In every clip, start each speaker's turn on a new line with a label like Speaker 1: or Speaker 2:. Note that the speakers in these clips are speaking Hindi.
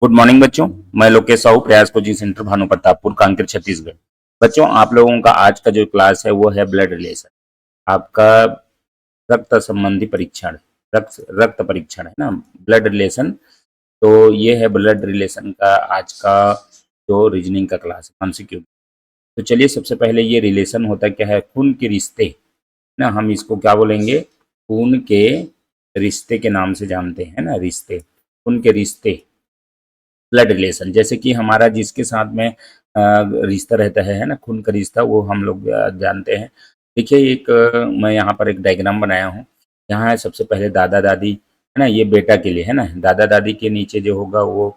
Speaker 1: गुड मॉर्निंग बच्चों। मैं लोकेश साहू, प्रयास कोचिंग सेंटर, भानु प्रतापपुर, कांकेर, छत्तीसगढ़। बच्चों, आप लोगों का आज का जो क्लास है वो है ब्लड रिलेशन। आपका रक्त संबंधी परीक्षण, रक्त रक्त परीक्षण है ना, ब्लड रिलेशन। तो ये है ब्लड रिलेशन का आज का जो रीजनिंग का क्लास है, एमसीक्यू। तो चलिए, सबसे पहले ये रिलेशन होता क्या है? खून के रिश्ते ना, हम इसको क्या बोलेंगे? खून के रिश्ते के नाम से जानते हैं ना, रिश्ते, खून के रिश्ते, ब्लड रिलेशन। जैसे कि हमारा जिसके साथ में रिश्ता रहता है ना, खून का रिश्ता, वो हम लोग जानते हैं। देखिए, मैं यहाँ पर एक डायग्राम बनाया हूँ। यहाँ है सबसे पहले दादा दादी, है ना, ये बेटा के लिए है ना। दादा दादी के नीचे जो होगा वो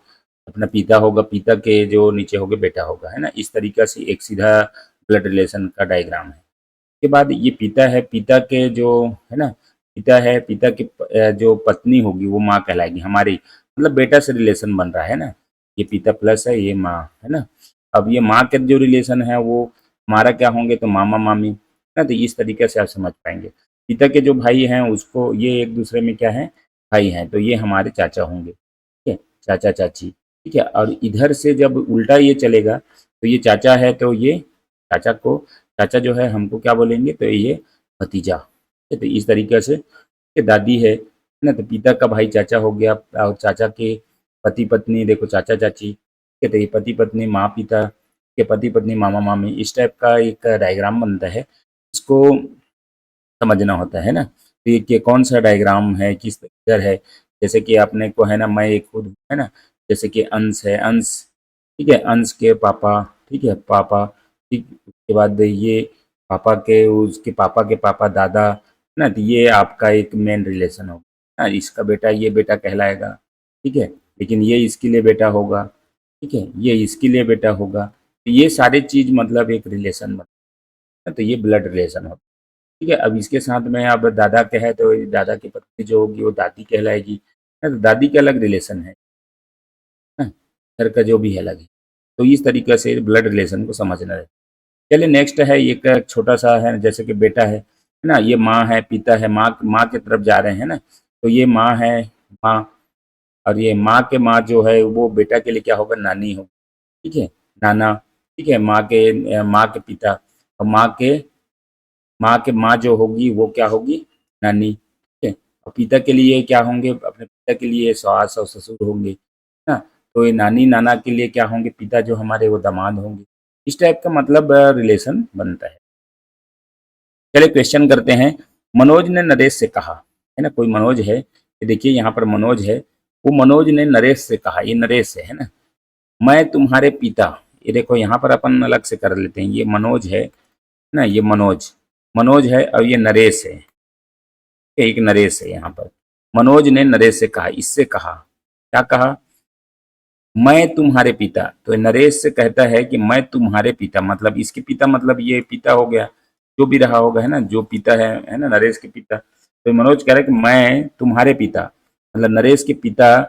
Speaker 1: अपना पिता होगा, पिता के जो नीचे होगा बेटा होगा, है ना। इस तरीके से एक सीधा ब्लड रिलेशन का डायग्राम है। उसके बाद ये पिता है, पिता के जो है ना, पिता है, पिता की जो पत्नी होगी वो माँ कहलाएगी हमारी, मतलब बेटा से रिलेशन बन रहा है ना। ये पिता प्लस है, ये माँ है ना। अब ये माँ के जो रिलेशन है वो हमारा क्या होंगे? तो मामा मामी है ना। तो इस तरीके से आप समझ पाएंगे। पिता के जो भाई हैं उसको, ये एक दूसरे में क्या है? भाई हैं, तो ये हमारे चाचा होंगे, ठीक है, चाचा चाची, ठीक है। और इधर से जब उल्टा ये चलेगा तो ये चाचा है, तो ये चाचा को, चाचा जो है हमको क्या बोलेंगे? तो ये भतीजा, ठीक है। तो इस तरीके से ये दादी है ना, तो पिता का भाई चाचा हो गया, और चाचा के पति पत्नी देखो चाचा चाची, ठीक है। तो ये पति पत्नी माँ पिता के, पति पत्नी मामा मामी, इस टाइप का एक डायग्राम बनता है। इसको समझना होता है ना। तो ये कौन सा डायग्राम है, किस इधर है? जैसे कि आपने को है ना, मैं एक खुद हूँ, है ना। जैसे कि अंश है, अंश, ठीक है, अंश के पापा, ठीक है, पापा, ठीक। उसके बाद ये पापा के, उसके पापा के पापा दादा, है ना। तो ये आपका एक मेन रिलेशन होगा ना। इसका बेटा, ये बेटा कहलाएगा, ठीक है। लेकिन ये इसके लिए बेटा होगा, ठीक है, ये इसके लिए बेटा होगा। तो ये सारी चीज मतलब एक रिलेशन बनता है। तो ये ब्लड रिलेशन होता है, ठीक है। अब इसके साथ में अब दादा के है, तो दादा की पत्नी जो होगी वो दादी कहलाएगी, है। तो दादी के अलग रिलेशन है ना, घर का जो भी है अलग है। तो इस तरीके से ब्लड रिलेशन को समझना है। चलिए, नेक्स्ट है एक छोटा सा है, जैसे कि बेटा है ना, ये माँ है, पिता है, माँ माँ की तरफ जा रहे हैं ना। तो ये माँ है, माँ, और ये माँ के माँ जो है वो बेटा के लिए क्या होगा? नानी होगी, ठीक है, नाना, ठीक है। माँ के पिता, और माँ के माँ जो होगी वो क्या होगी? नानी, ठीक है। और पिता के लिए क्या होंगे? अपने पिता के लिए सास और ससुर होंगे, है ना। तो ये नानी नाना के लिए क्या होंगे? पिता जो हमारे वो दामाद होंगे। इस टाइप का मतलब रिलेशन बनता है। चलिए, क्वेश्चन करते हैं। मनोज ने नरेश से कहा, है ना, कोई मनोज है, ये देखिए यहाँ पर मनोज है। वो मनोज ने नरेश से कहा, ये नरेश है ना। मैं तुम्हारे पिता, ये देखो यहाँ पर अपन अलग से कर लेते हैं। ये मनोज है ना, ये मनोज, मनोज है, और ये नरेश है, एक नरेश है यहाँ पर। मनोज ने नरेश से कहा, इससे कहा, क्या कहा? मैं तुम्हारे पिता। तो नरेश से कहता है कि मैं तुम्हारे पिता, मतलब इसके पिता, मतलब ये पिता हो गया, जो भी रहा होगा, है ना, जो पिता है ना, नरेश के पिता। तो मनोज कह रहा है कि मैं तुम्हारे पिता, मतलब नरेश के पिता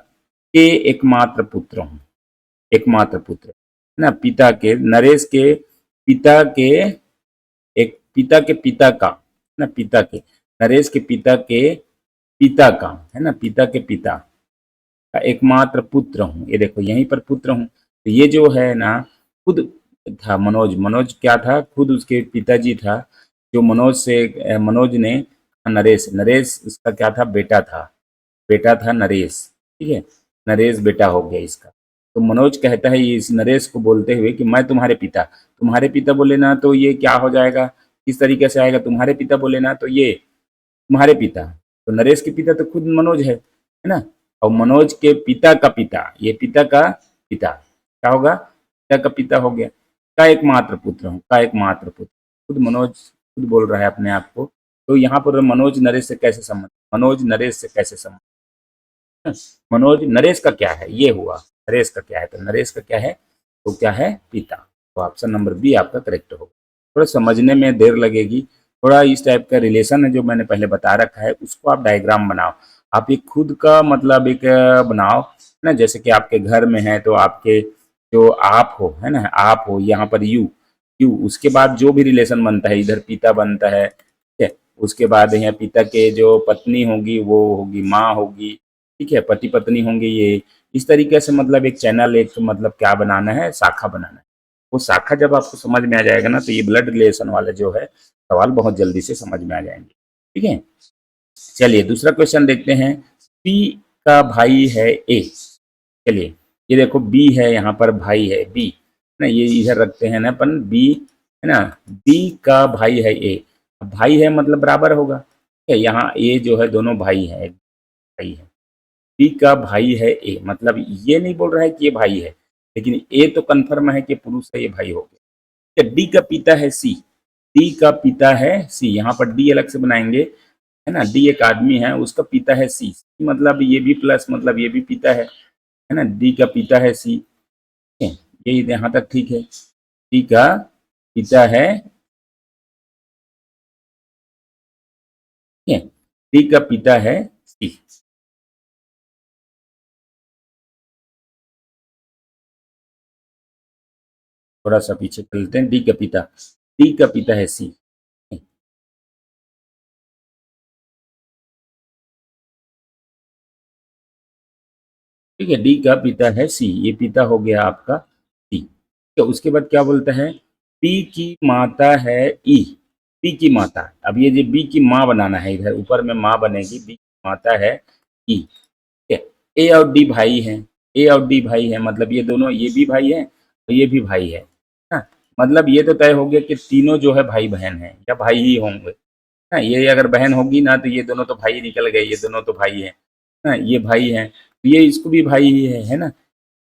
Speaker 1: के एकमात्र पुत्र हूँ, एकमात्र पुत्र, है ना, पिता के, नरेश के पिता के, एक पिता के पिता का, है ना, पिता के, नरेश के पिता का, है ना, पिता के पिता का एकमात्र पुत्र हूँ। ये देखो यहीं पर पुत्र हूँ। तो ये जो है ना, खुद था मनोज, मनोज क्या था? खुद उसके पिताजी था। जो मनोज से मनोज ने नरेश, नरेश उसका क्या था? बेटा था, बेटा था नरेश, ठीक है। नरेश बेटा हो गया इसका। तो मनोज कहता है ये इस नरेश को बोलते हुए कि मैं तुम्हारे पिता, तुम्हारे पिता बोले ना तो ये क्या हो जाएगा? किस तरीके से आएगा? तुम्हारे पिता बोले ना तो ये तुम्हारे पिता, तो नरेश के पिता तो खुद मनोज है ना। और मनोज के पिता का पिता, ये पिता का पिता क्या होगा? पिता का पिता हो गया। का एकमात्र पुत्र हूँ, का एकमात्र पुत्र, खुद मनोज खुद बोल रहा है अपने आप को। तो यहाँ पर मनोज नरेश से कैसे संबंध, मनोज नरेश से कैसे संबंध? मनोज नरेश का क्या है? ये हुआ, नरेश का क्या है? तो नरेश का क्या है? तो क्या है? पिता। तो ऑप्शन नंबर बी आपका करेक्ट होगा। थोड़ा समझने में देर लगेगी, थोड़ा इस टाइप का रिलेशन है जो मैंने पहले बता रखा है, उसको आप डायग्राम बनाओ। आप एक खुद का मतलब एक बनाओ ना, जैसे कि आपके घर में है तो आपके जो आप हो, है ना, आप हो, यहाँ पर यू, उसके बाद जो भी रिलेशन बनता है, इधर पिता बनता है, ठीक है। उसके बाद यहाँ पिता के जो पत्नी होगी वो होगी माँ होगी, ठीक है, पति पत्नी होंगे ये। इस तरीके से मतलब एक चैनल, एक मतलब क्या बनाना है, शाखा बनाना है। वो शाखा जब आपको समझ में आ जाएगा ना, तो ये ब्लड रिलेशन वाले जो है सवाल बहुत जल्दी से समझ में आ जाएंगे। ठीक है, चलिए दूसरा क्वेश्चन देखते हैं। पी का भाई है ए। चलिए, ये देखो बी है, यहाँ पर भाई है बी ना, ये इधर रखते हैं ना अपन बी, है ना। बी का भाई है ए। भाई है मतलब बराबर होगा, ठीक है। यहाँ ए जो है दोनों भाई है, भाई है। बी का भाई है ए, मतलब ये नहीं बोल रहा है कि ये भाई है, लेकिन ए तो कन्फर्म है कि पुरुष है, ये भाई हो गया। ठीक है, डी का पिता है सी। डी का पिता है सी, यहाँ पर डी अलग से बनाएंगे, है ना। डी एक आदमी है, उसका पिता है सी, मतलब ये भी प्लस मतलब ये भी पिता है ना। डी का पिता है सी, ठीक है, ये यहाँ तक ठीक है। डी का पिता है, ठीक है, डी का पिता है सी। थोड़ा सा पीछे चलते हैं, डी का पिता है सी। ठीक है, डी का पिता है सी, ये पिता हो गया आपका सी। तो उसके बाद क्या बोलता है, पी की माता है ई। पी की माता, अब ये जो बी की माँ बनाना है, इधर ऊपर में माँ बनेगी, बी की माता है ई। ठीक है, ए और डी भाई हैं। ए और डी भाई हैं, मतलब ये दोनों, ये भी भाई है और ये भी भाई है ना। मतलब ये तो तय हो गया कि तीनों जो है भाई बहन हैं या भाई ही होंगे ना। ये अगर बहन होगी ना, तो ये दोनों तो भाई निकल गए, ये दोनों तो भाई हैं ना, ये भाई हैं, तो ये इसको भी भाई ही है ना।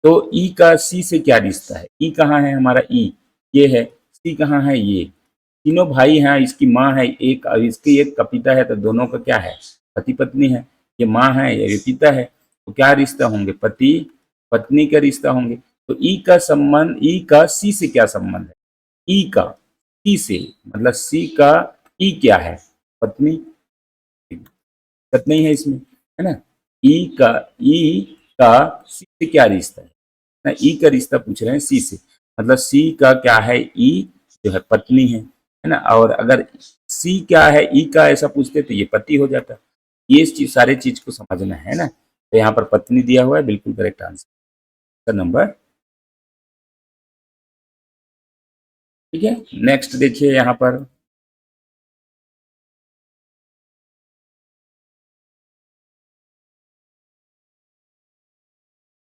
Speaker 1: तो ई का सी से क्या रिश्ता है, ई कहाँ है हमारा, ई ये है, सी कहाँ है, ये तीनों भाई हैं। इसकी माँ है एक, और इसकी एक का पिता है, तो दोनों का क्या है, पति पत्नी है। ये माँ है, ये पिता है, तो क्या रिश्ता होंगे, पति पत्नी का रिश्ता होंगे। तो ई का संबंध, ई का सी से क्या संबंध है, ई का सी से, मतलब सी का ई क्या है, पत्नी, पत्नी है इसमें, है ना। ई का, ई का सी से क्या रिश्ता है ना, ई का रिश्ता पूछ रहे हैं सी से, मतलब सी का क्या है, ई जो है पत्नी है ना। और अगर सी क्या है, ई का ऐसा पूछते तो ये पति हो जाता। ये चीज, सारे चीज को समझना है ना। तो यहाँ पर पत्नी दिया हुआ है, बिल्कुल करेक्ट आंसर नंबर। ठीक है, नेक्स्ट देखिए यहाँ पर।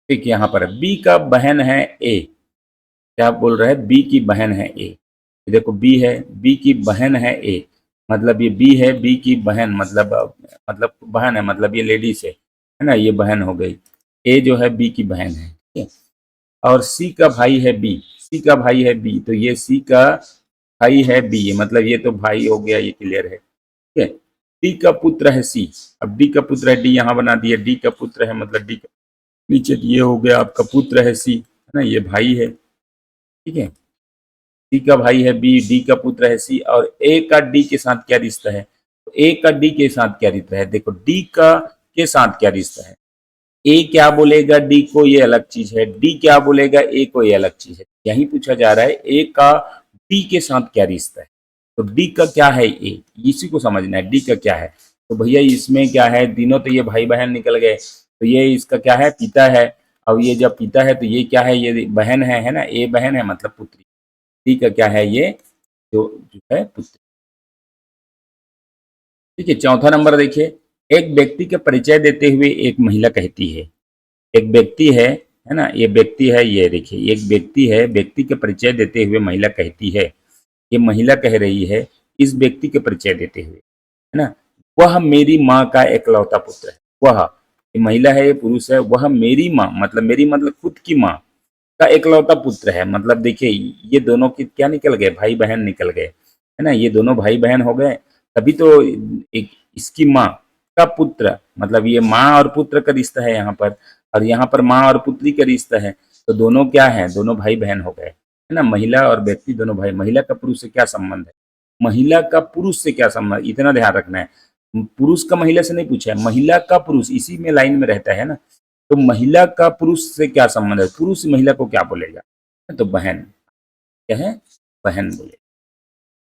Speaker 1: ठीक, यहाँ पर बी का बहन है ए। क्या बोल रहा है, बी की बहन है ए। ये देखो बी है, बी की बहन है ए, मतलब ये बी है, बी की बहन मतलब बहन है, मतलब ये लेडीज है ना, ये बहन हो गई। ए जो है बी की बहन है, ठीक है। और सी का भाई है बी, सी का भाई है बी, तो ये सी का भाई है बी, मतलब ये तो भाई हो गया, ये क्लियर है, ठीक है। डी का पुत्र है सी, अब डी का पुत्र है, डी यहाँ बना दिया, डी का पुत्र है मतलब डी का नीचे ये हो गया आपका पुत्र है सी, है ना, ये भाई है, ठीक है। सी का भाई है बी, डी का पुत्र है सी, और ए का डी के साथ क्या रिश्ता है, तो ए का डी के साथ क्या रिश्ता है, देखो डी का के साथ क्या रिश्ता है। ए क्या बोलेगा डी को, ये अलग चीज है, डी क्या बोलेगा ए को, ये अलग चीज है। यही पूछा जा रहा है ए का डी के साथ क्या रिश्ता है, तो डी का क्या है ए, इसी को समझना है, डी का क्या है। तो भैया इसमें क्या है, तीनों तो ये भाई बहन निकल गए, तो ये इसका क्या है, पिता है। अब ये जब पिता है तो ये क्या है, ये बहन है ना, ए बहन है मतलब पुत्री। डी का क्या है, ये जो है पुत्री। ठीक है, चौथा नंबर देखिए। एक व्यक्ति का परिचय देते हुए एक महिला कहती है, एक व्यक्ति है ना, ये व्यक्ति है, ये देखिए एक व्यक्ति है, व्यक्ति के परिचय देते हुए महिला कहती है, ये महिला कह रही है इस व्यक्ति के परिचय देते हुए, है ना, वह मेरी माँ का एकलौता पुत्र है। वह, ये महिला है, ये पुरुष है, वह मेरी माँ, मतलब मेरी मतलब खुद की माँ का एकलौता पुत्र है। मतलब देखिए ये दोनों की क्या निकल गए, भाई बहन निकल गए, है ना, ये दोनों भाई बहन हो गए। तभी तो एक इसकी माँ का पुत्र, मतलब ये माँ और पुत्र का रिश्ता है यहाँ पर, और यहाँ पर माँ और पुत्री का रिश्ता है। तो दोनों क्या है, दोनों भाई बहन हो गए, है ना। महिला और व्यक्ति दोनों भाई, महिला का पुरुष से क्या संबंध है, महिला का पुरुष से क्या संबंध, इतना ध्यान रखना है। पुरुष का महिला से नहीं पूछा है, महिला का पुरुष इसी में लाइन में रहता है ना। तो महिला का पुरुष से क्या संबंध है, पुरुष महिला को क्या बोलेगा, तो बहन, क्या है, बहन बोले।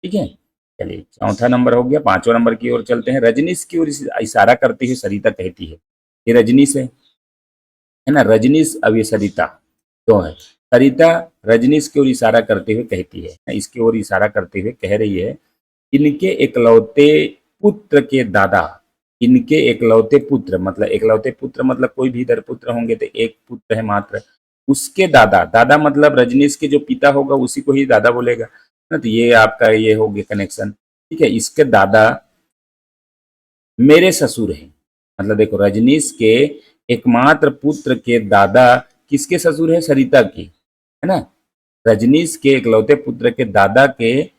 Speaker 1: ठीक है, चलिए चौथा नंबर हो गया, पांचवा नंबर की ओर चलते हैं। रजनीश की ओर इशारा करती हुई सरिता कहती है, ये रजनीश है ना, रजनीश। अब ये सरिता तो है। सरिता रजनीश की ओर इशारा करते हुए कहती है, इसकी ओर इशारा करते हुए कह रही है, इनके एकलौते पुत्र के दादा, इनके एकलौते पुत्र मतलब एकलौते पुत्र मतलब कोई भी इधर पुत्र होंगे तो एक पुत्र है मात्र, उसके दादा, दादा मतलब रजनीश के जो पिता होगा उसी को ही दादा बोलेगा ना, तो ये आपका ये हो गया कनेक्शन। ठीक है, इसके दादा मेरे ससुर हैं, मतलब देखो रजनीश के एकमात्र पुत्र के दादा किसके ससुर है, सरिता की, है ना। रजनीश के इकलौते पुत्र के दादा के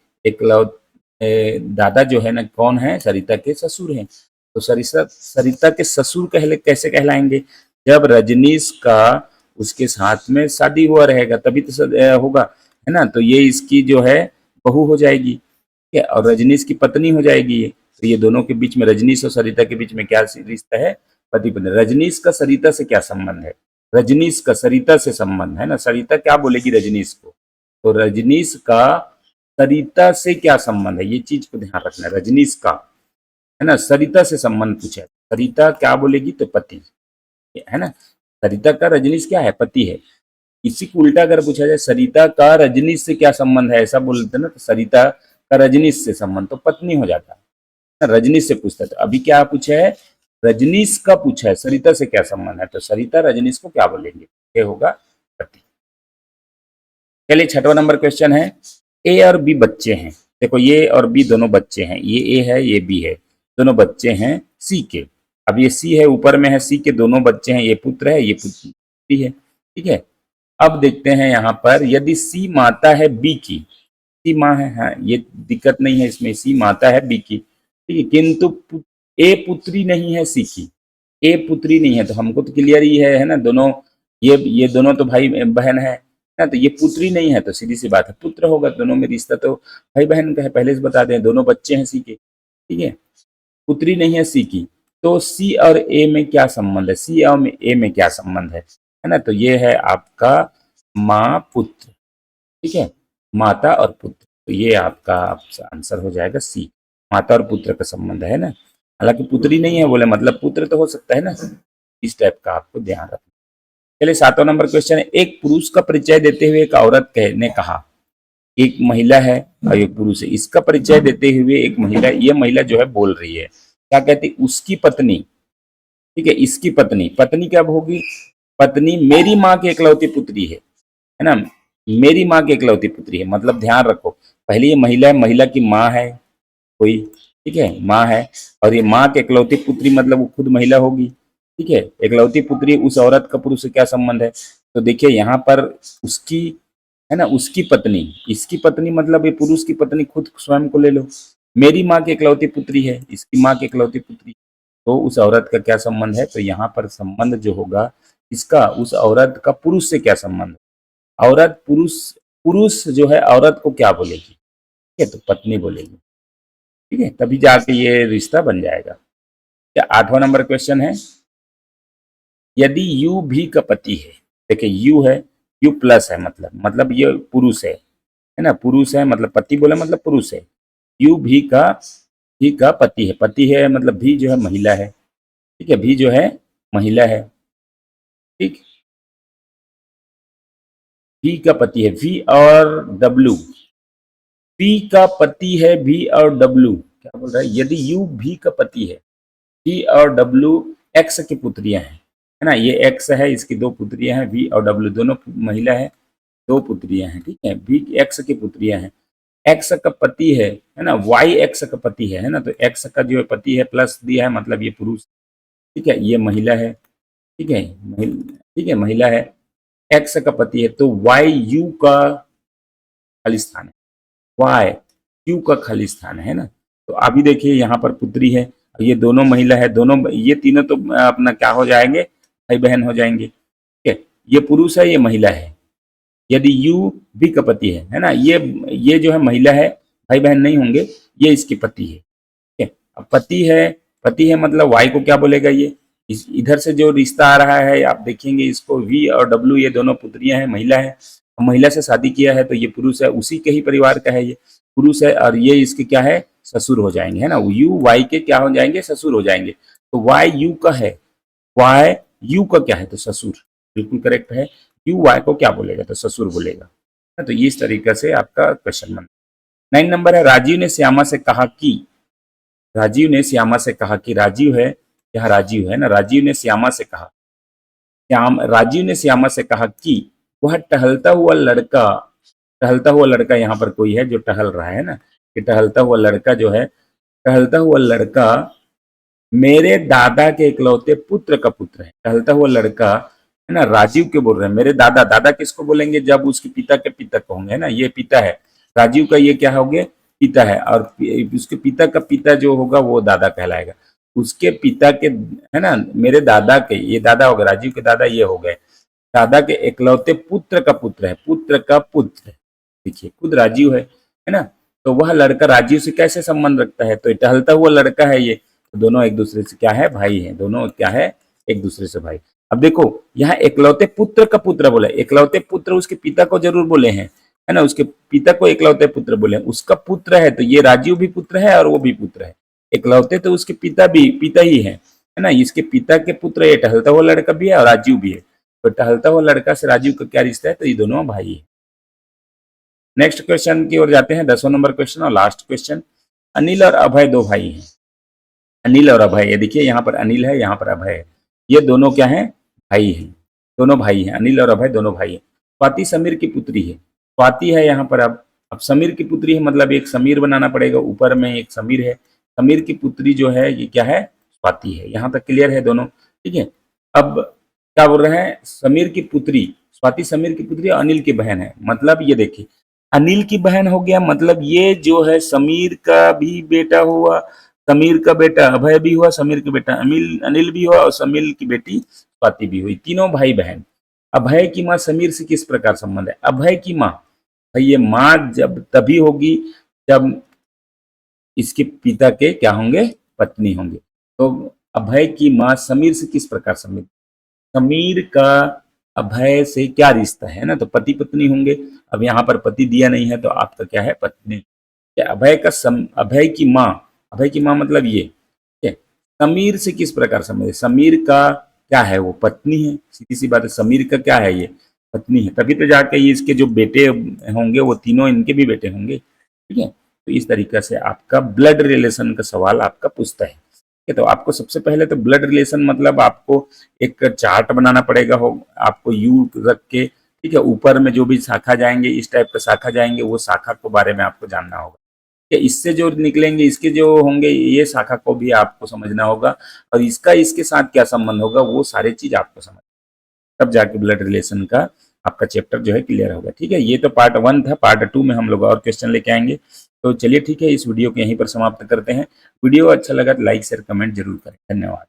Speaker 1: दादा जो है ना कौन है, सरिता के ससुर हैं। तो सरिता सरिता के ससुर कैसे कहलाएंगे, जब रजनीश का उसके साथ में शादी हुआ रहेगा तभी तो होगा, है ना। तो ये इसकी जो है बहू हो जाएगी, ठीक है, और रजनीश की पत्नी हो जाएगी ये। तो ये दोनों के बीच में, रजनीश और सरिता के बीच में क्या रिश्ता है, पति पत्नी। रजनीश का सरिता से क्या संबंध है, रजनीश का सरिता से संबंध है ना, सरिता क्या बोलेगी रजनीश को, तो रजनीश का सरिता से क्या संबंध है, ये चीज को ध्यान रखना है। रजनीश का, है ना, सरिता से संबंध पूछा है, सरिता क्या बोलेगी तो पति, है ना। सरिता का रजनीश क्या है, पति है। इसी को उल्टा अगर पूछा जाए सरिता का रजनीश से क्या संबंध है, ऐसा बोलते ना, तो सरिता का रजनीश से संबंध तो पत्नी हो जाता है, रजनीश से पूछता है। तो अभी क्या पूछा है, रजनीश का पूछा है, सरिता से क्या संबंध है, तो सरिता रजनीश को क्या बोलेंगे, ये होगा पति। चलिए 6वां नंबर क्वेश्चन है, ए और बी बच्चे हैं। देखो ये और बी दोनों बच्चे हैं, ये ए है ये बी है, दोनों बच्चे हैं सी के। अब ये सी है ऊपर में है, सी के दोनों बच्चे हैं, ये पुत्र है ये पुत्री है, ठीक है। अब देखते हैं यहाँ पर, यदि सी माता है बी की, सी माँ है, हाँ ये दिक्कत नहीं है इसमें, सी माता है बी की, ठीक है, किंतु ए पुत्री नहीं है सी की, ए पुत्री नहीं है, तो हमको तो क्लियर ही है ना, दोनों ये दोनों तो भाई बहन है ना, तो ये पुत्री नहीं है, तो सीधी सी बात है पुत्र होगा, दोनों में रिश्ता तो भाई बहन का है, पहले से बता दें, दोनों बच्चे हैं सी के, ठीक है, पुत्री नहीं है सी की। तो सी और ए में क्या संबंध है, सी और ए में क्या संबंध है ना, तो ये है आपका माँ पुत्र, ठीक है, माता और पुत्र, तो ये आपका आंसर हो जाएगा सी, माता और पुत्र का संबंध है ना। हालांकि पुत्री नहीं है बोले मतलब पुत्र तो हो सकता है ना, इस टाइप का आपको ध्यान रखना। चलिए 7वां नंबर क्वेश्चन है, एक पुरुष का परिचय देते हुए एक औरत ने कहा, एक महिला है और एक पुरुष है, इसका परिचय देते हुए एक महिला, ये महिला जो है बोल रही है, क्या कहती, उसकी पत्नी, ठीक है, इसकी पत्नी, पत्नी क्या होगी, पत्नी मेरी माँ की इकलौती पुत्री है ना, मेरी माँ की इकलौती पुत्री है, मतलब ध्यान रखो, पहले ये महिला है, महिला की माँ है कोई, ठीक है, माँ है, और ये माँ के इकलौती पुत्री मतलब वो खुद महिला होगी, ठीक है, इकलौती पुत्री, उस औरत का पुरुष से क्या संबंध है, तो देखिए यहाँ पर उसकी, है ना, उसकी पत्नी, इसकी पत्नी मतलब ये पुरुष की पत्नी खुद स्वयं को ले लो, मेरी माँ की इकलौती पुत्री है, इसकी माँ की इकलौती पुत्री, तो उस औरत का क्या संबंध है, तो यहाँ पर संबंध जो होगा इसका, उस औरत का पुरुष से क्या संबंध है, औरत पुरुष, पुरुष जो है औरत को क्या बोलेगी, ठीक है, तो पत्नी बोलेगी, ठीक है, तभी जाके ये रिश्ता बन जाएगा। क्या 8वां नंबर क्वेश्चन है, यदि यू भी का पति है, देखिए यू है, यू प्लस है, मतलब ये पुरुष है ना, पुरुष है मतलब पति बोले मतलब पुरुष है, यू भी का पति है मतलब भी जो है महिला है, ठीक है, भी जो है महिला है, ठीक, भी का पति है, वी और डब्ल्यू, पी का पति है भी और डब्ल्यू, क्या बोल रहा है, यदि यू भी का पति है, भी और डब्ल्यू एक्स की पुत्रियां हैं, है ना, ये एक्स है, इसकी दो पुत्रियां हैं, वी और डब्ल्यू दोनों महिला है, दो पुत्रियां हैं, ठीक है, वी एक्स की पुत्रियां हैं, एक्स का पति है ना, वाई एक्स का पति है ना, तो एक्स का जो पति है प्लस दिया है मतलब ये पुरुष, ठीक है, ये महिला है, ठीक है, ठीक है, महिला है, एक्स का पति है, तो वाई यू का खाली स्थान है, वाई यू का खाली स्थान है ना। तो अभी देखिए यहाँ पर पुत्री है, ये दोनों महिला है, दोनों ये तीनों तो अपना क्या हो जाएंगे, भाई बहन हो जाएंगे, ठीक है, ये पुरुष है ये महिला है, यदि यू भी का पति है ना, ये जो है महिला है, भाई बहन नहीं होंगे, ये इसके पति है, ठीक है। अब पति है मतलब वाई को क्या बोलेगा, ये इधर से जो रिश्ता आ रहा है आप देखेंगे इसको, वी और डब्ल्यू ये दोनों पुत्रियां हैं, महिला है, महिला से शादी किया है तो ये पुरुष है, उसी के ही परिवार का है, ये पुरुष है, और ये इसके क्या है, ससुर हो जाएंगे, है ना, यू वाई के क्या हो जाएंगे, ससुर हो जाएंगे, तो वाई यू का है, वाई यू का क्या है तो ससुर, बिल्कुल करेक्ट है। यू वाई को क्या बोलेगा तो ससुर बोलेगा। तो ये इस तरीके से आपका क्वेश्चन बनता है। 9 नंबर है, राजीव ने श्यामा से कहा कि, राजीव ने श्यामा से कहा कि, राजीव है, यहाँ राजीव है ना, राजीव ने श्यामा से कहा, राजीव ने श्यामा से कहा कि वह टहलता हुआ लड़का यहाँ पर कोई है जो टहल रहा है ना, कि टहलता हुआ लड़का जो है, टहलता हुआ लड़का मेरे दादा के इकलौते पुत्र का पुत्र है। टहलता हुआ लड़का है ना, राजीव के बोल रहे हैं, मेरे दादा, दादा किसको बोलेंगे जब उसके पिता के पिता को होंगे ना, ये पिता है, राजीव का ये क्या हो गया पिता है, और उसके पिता का पिता जो होगा वो दादा कहलाएगा। उसके पिता के है ना, मेरे दादा के, ये दादा हो गए, राजीव के दादा ये हो गए, दादा के इकलौते पुत्र का पुत्र है, पुत्र का पुत्र, देखिए खुद राजीव है ना, तो वह लड़का राजीव से कैसे संबंध रखता है, तो टहलता हुआ लड़का है ये, तो दोनों एक दूसरे से क्या है भाई है, दोनों क्या है एक दूसरे से भाई। अब देखो यहाँ इकलौते पुत्र का पुत्र बोले, इकलौते पुत्र उसके पिता को जरूर बोले हैं है ना, उसके पिता को इकलौते पुत्र बोले, उसका पुत्र है तो ये राजीव भी पुत्र है और वो भी पुत्र है, इकलौते तो उसके पिता भी पिता ही है ना, इसके पिता के पुत्र ये टहलता हुआ लड़का भी है और राजीव भी है, तो टहलता हुआ लड़का से राजीव का क्या रिश्ता है, तो ये दोनों भाई है। नेक्स्ट क्वेश्चन की ओर जाते हैं, 10वां नंबर क्वेश्चन और लास्ट क्वेश्चन। अनिल और अभय दो भाई हैं, अनिल और अभय, ये देखिए यहाँ पर अनिल है, यहाँ पर अभय है, ये दोनों क्या है भाई हैं, दोनों भाई हैं, अनिल और अभय दोनों भाई हैं। स्वाति समीर की पुत्री है, स्वाति है यहाँ पर, अब समीर की पुत्री है, मतलब एक समीर बनाना पड़ेगा, ऊपर में एक समीर है, समीर की पुत्री जो है ये क्या है स्वाति है, यहाँ तक क्लियर है दोनों, ठीक है। अब क्या बोल रहे हैं, समीर की पुत्री, स्वाति समीर की पुत्री अनिल की बहन है, मतलब ये देखिए अनिल की बहन हो गया, मतलब ये जो है समीर का भी बेटा हुआ, समीर का बेटा अभय भी हुआ, समीर का बेटा अनिल भी हुआ और समीर की बेटी स्वाति भी हुई, तीनों भाई बहन। अभय की माँ समीर से किस प्रकार संबंध है, अभय की माँ, भाई ये माँ जब तभी होगी जब इसके पिता के क्या होंगे पत्नी होंगे, तो अभय की माँ समीर से किस प्रकार संबंध, समीर का अभय से क्या रिश्ता है ना, तो पति पत्नी होंगे, अब यहाँ पर पति दिया नहीं है तो आपका क्या है पत्नी, अभय का अभय की माँ मतलब ये, ठीक है। समीर से किस प्रकार संबंध, समीर का क्या है वो पत्नी है, सीधी सी बात है, समीर का क्या है ये पत्नी है, तभी तो जाके ये इसके जो बेटे होंगे वो तीनों इनके भी बेटे होंगे, ठीक है। तो इस तरीके से आपका ब्लड रिलेशन का सवाल आपका पूछता है, ठीक है। तो आपको सबसे पहले तो ब्लड रिलेशन मतलब आपको एक चार्ट बनाना पड़ेगा, हो आपको यू रख के, ठीक है, ऊपर में जो भी शाखा जाएंगे इस टाइप का शाखा जाएंगे, वो शाखा के बारे में आपको जानना होगा, ठीक है। इससे जो निकलेंगे इसके जो होंगे ये शाखा को भी आपको समझना होगा, और इसका इसके साथ क्या संबंध होगा वो सारी चीज आपको समझ, तब जाके ब्लड रिलेशन का आपका चैप्टर जो है क्लियर होगा, ठीक है। ये तो पार्ट 1 था, पार्ट 2 में हम लोग और क्वेश्चन लेके आएंगे। तो चलिए ठीक है, इस वीडियो को यहीं पर समाप्त करते हैं। वीडियो अच्छा लगा तो लाइक शेयर कमेंट जरूर करें, धन्यवाद।